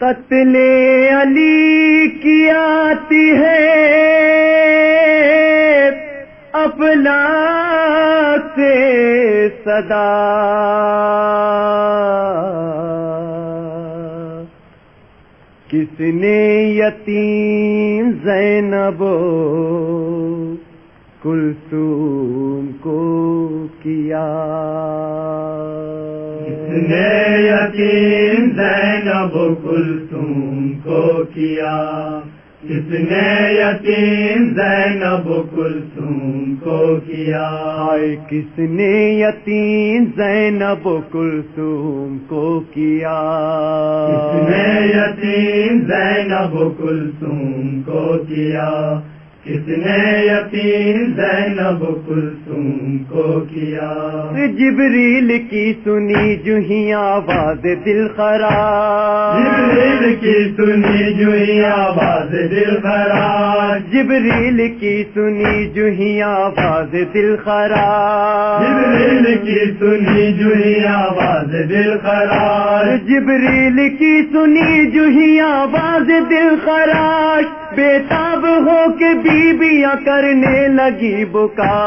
قتل علی کی آتی ہے افلاک سے صدا، کس نے یتیم زینب کلثوم کو کیا، کس نے یتیم زینب کلثوم کو کیا، کس نے یتیم زینب کلثوم کو کیا، ہائے کس نے یتیم زینب کلثوم کو کیا، کس نے یتیم زینب کلثوم کو کیا، کس نے یتیم زینب کلثوم کو کیا، جبریل کی سنی جو ہی آواز دل خراش، جبریل کی سنی جو ہی آواز دل خراش، جبریل کی سنی جو ہی آواز دل خراش، جبریل کی سنی جو ہی آواز دل خراش، جبریل کی سنی جو ہی آواز دل خراش، بےتاب ہو کے بیویاں کرنے لگی بکا،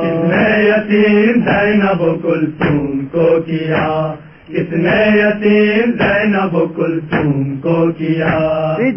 کس نے یتیم زینب کلثوم کو کیا، کس نے یتیم زینب کلثوم کو کیا،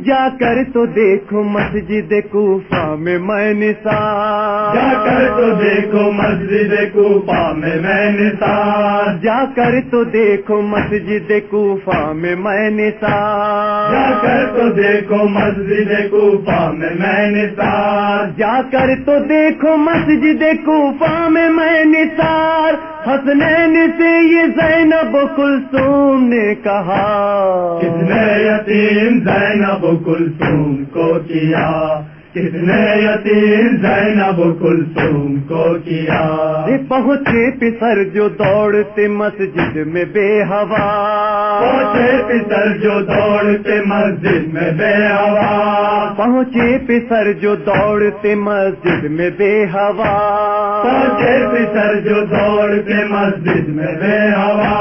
جا کر تو دیکھو مسجد کوفہ میں میں نثار، جا کر تو دیکھو مسجد کوفہ میں میں نثار، جا کر تو دیکھو مسجد کوفہ میں میں نثار، جا کر تو دیکھو مسجد کوفہ میں میں نثار، جا کر تو دیکھو مسجد کوفہ میں میں نثار، حسنین سے یہ زینب کلثوم نے کہا، کس نے یتیم زینب کلثوم کو کیا، کس نے یتیم زینب کلثوم کو کیا، پہنچے پسر جو دوڑتے مسجد میں بے ہوا، پہنچے پسر جو دوڑتے مسجد میں بے ہوا، پہنچے پسر جو دوڑتے مسجد میں بے ہوا، پہنچے پسر جو دوڑتے مسجد میں بے ہوا،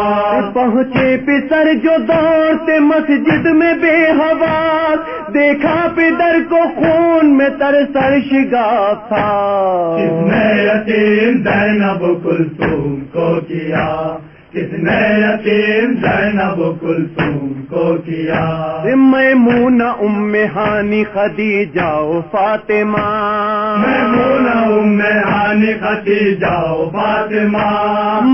پہنچے پسر جو دوڑتے مسجد میں بے ہوا، دیکھا پدر کو خون میں ترسر شگاف تھا، کس نے یتیم زینب کلثوم کو کیا، کس نے یتیم زینب کلثوم کو کیا، میمونہ ام ہانی خدیجہ و فاطمہ، میمونہ ام ہانی خدیجہ و فاطمہ،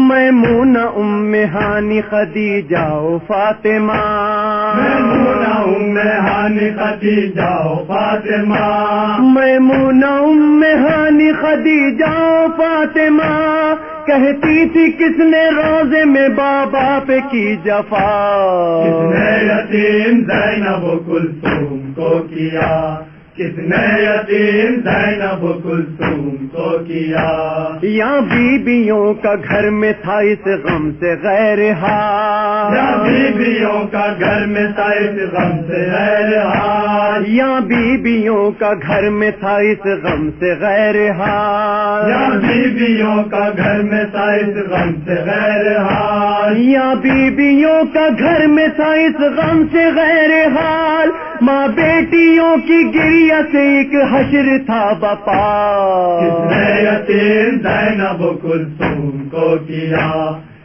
میمونہ ام ہانی خدیجہ و فاطمہ، میمونہ ام ہانی خدیجہ و فاطمہ، میمونہ ام ہانی خدیجہ و فاطمہ، کہتی تھی کس نے روزے میں بابا پہ کی جفا، کس نے یتیم زینب کلثوم کو کیا، کس نے یتیم زینب کلثوم کو کیا، یہاں بیویوں کا گھر میں تھا اس غم سے غیر حال، یا بیویوں کا گھر میں تھا اس غم سے غیر حال، یہاں بیویوں کا گھر میں تھا اس غم سے غیر حال، یا بیویوں کا گھر میں تھا اس غم سے غیر حال، یہاں بیویوں کا گھر میں تھا اس غم سے غیر حال، ماں بیٹیوں کی گریہ سے ایک حشر تھا بپا، کس نے یتیم زینب کلثوم کو کیا،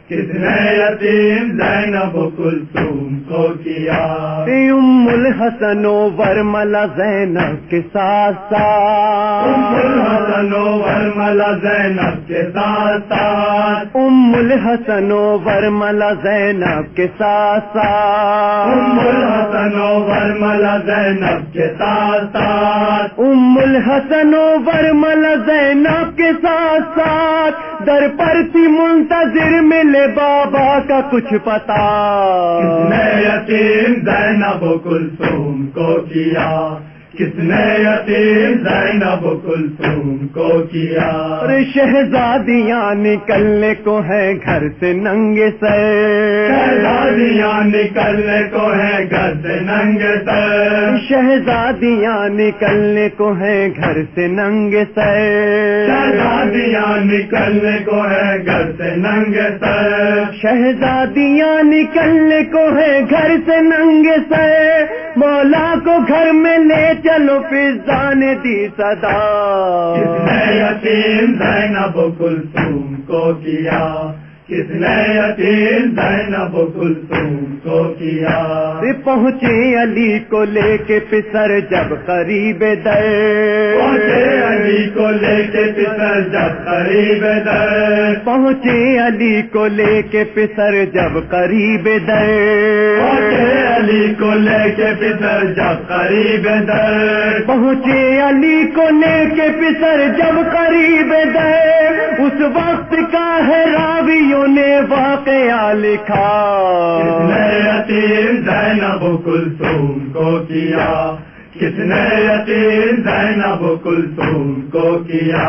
کس نے یتیم زینب کلثوم کو کیا، ام الحسن و ورملا زینب کے ساتھ ساتھ، ام الحسن و ورملا زینب کے ساتھ ساتھ، ام الحسن و ورملا زینب کے ساتھ ساتھ، ام الحسن و ورملا زینب کے ساتھ ساتھ، ام الحسن و ورملا زینب کے ساتھ ساتھ، در پر تھی منتظر ملے بابا کا کچھ پتا، کس نے یتیم زینب کلثوم کو کیا، کس نے یتیم زینب کلثوم کو کیا؟ اور شہزادیاں نکلنے کو ہے گھر سے ننگے سر، شہزادیاں نکلنے کو ہے گھر سے ننگے سر، شہزادیاں نکلنے کو ہے گھر سے ننگے سر، شہزادیاں نکلنے کو ہے گھر سے ننگے سر، شہزادیاں نکلنے کو ہے گھر سے ننگے سر، مولا کو گھر میں لے چلو فضا نے دی صدا، کس نے یتیم زینب کلثوم کو کیا؟ کس نے یتیم زینب کلثوم کو کیا؟ پہنچے علی کو لے کے پسر جب قریب در، پہنچے علی کو لے کے پسر جب قریب در، پہنچے علی کو لے کے پسر جب قریب در، پہنچے علی کو لے کے پسر جب قریب در، پہنچے علی کو لے کے پسر جب قریب در، اس وقت کا ہے راویوں نے واقعہ لکھا، کس نے یتیم زینب کلثوم کو کیا؟ کس نے یتیم زینب کلثوم کو کیا؟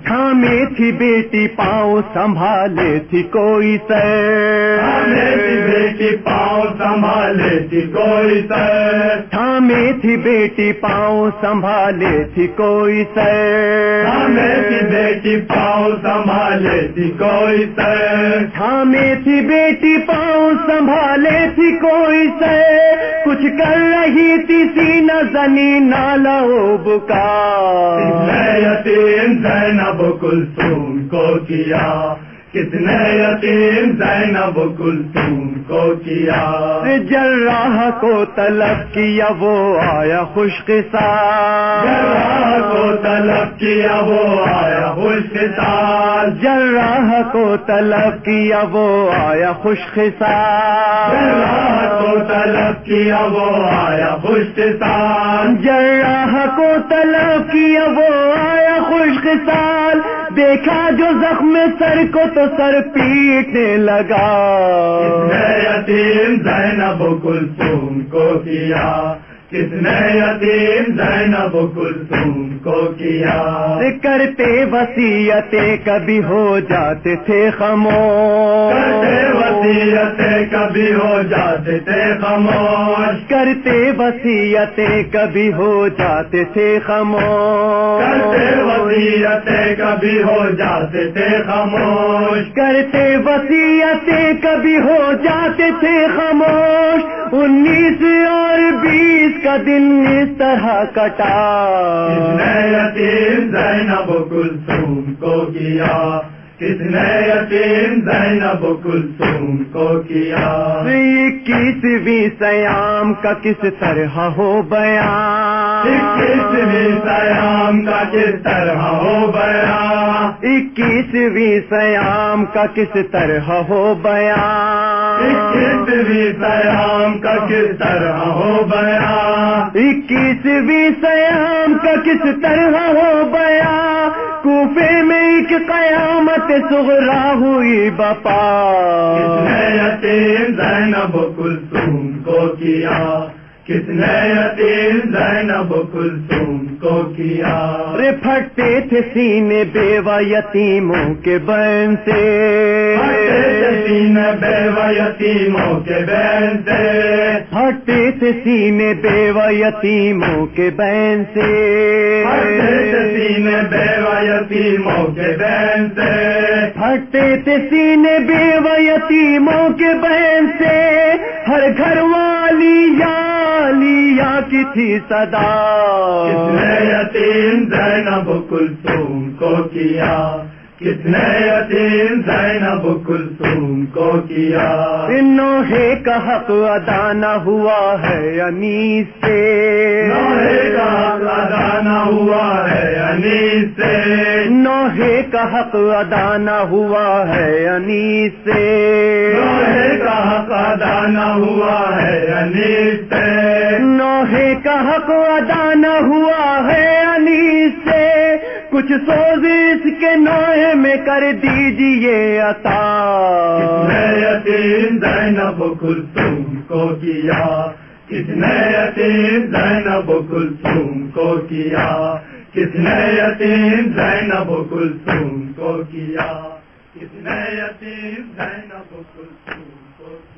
تھامے تھی بیٹی پاؤں سنبھالے تھی کوئی سر، تھامے تھی بیٹی پاؤں سنبھالے تھی کوئی سر، تھامے تھی بیٹی پاؤں سنبھالے تھی کوئی سر، تھامے تھی بیٹی پاؤں سنبھالے تھی کوئی سر، تھامے تھی بیٹی پاؤں سنبھالے تھی کوئی سر، کچھ کر رہی تھی سینہ زنی نالا و بکا، کس نے یتیم زینب کلثوم کو کیا؟ کس نے یتیم زینب کلثوم کو کیا؟ جراح کو طلب کیا وہ آیا خوش قصاص، جراح کو طلب کیا وہ آیا خوش قصاص، جراح کو طلب کیا وہ آیا خوش قصاص، جراح کو طلب کیا وہ آیا خوش قصاص، جراح کو طلب کیا وہ آیا خوش قصاص، دیکھا جو زخم سر کو تو سر پیٹنے لگا، کس نے یتیم زینب کلثوم کو کیا؟ کس نے یتیم زینب کلثوم کو کیا؟ کرتے وصیتیں کبھی ہو جاتے تھے خاموش، کرتے وصیتیں کبھی ہو جاتے تھے خاموش، کرتے وصیتیں کبھی ہو جاتے تھے خاموش، کرتے وصیتیں کبھی ہو جاتے تھے خاموش، کرتے وصیتیں کبھی ہو جاتے تھے خاموش، 19 اور 20 کا دن اس طرح کٹا، کس نے یتیم زینب کلثوم کو کیا؟ کس نے یتیم زینب کلثوم کو کیا؟ 21ویں سیام کا کس طرح ہو بیان، 21ویں سیام کا کس طرح ہو بیان، 21ویں سیام کا کس طرح ہو بیان، 21ویں سیام کا کس طرح ہو بیان، 21ویں سیام کا کس طرح ہو بیان، کوفے میں ایک قیامت صغرا ہوئی بپا، کس نے یتیم زینب کلثوم کو کیا؟ کس نے یتیم زینب کلثوم کو کیا؟ رے پھٹتے تھے سینے بیوہ یتیموں کے بین سے، پھٹتے تھے سینے بیوہ یتیموں کے بین سے، پھٹتے تھے سینے بیوہ یتیموں کے بین سے، پھٹتے تھے سینے بیوہ یتیموں کے بین سے، پھٹتے تھے سینے بیوہ یتیموں کے بین سے، ہر گھر والی یا کی تھی صدا، کس نے یتیم زینب کلثوم کو کیا؟ کس نے یتیم زینب کلثوم کو کیا؟ نوحے کا حق ادا نہ ہوا ہے انیس سے، نوحے کا حق ادا نہ ہوا ہے انیس سے، نوحے کا حق ادا نہ ہوا ہے انیس سے، نوحے کا حق ادا نہ ہوا ہے انیس سے، نوحے کا حق ادا نہ ہوا ہے انیس سے، کچھ سوز اس کے نوحے میں کر دیجئے عطا، کس نے یتیم زینب کلثوم کو کیا؟ کس نے یتیم زینب و کلثوم کو کیا، کس نے یتیم زینب و کلثوم کو کیا، کس نے یتیم زینب و کلثوم کو کیا۔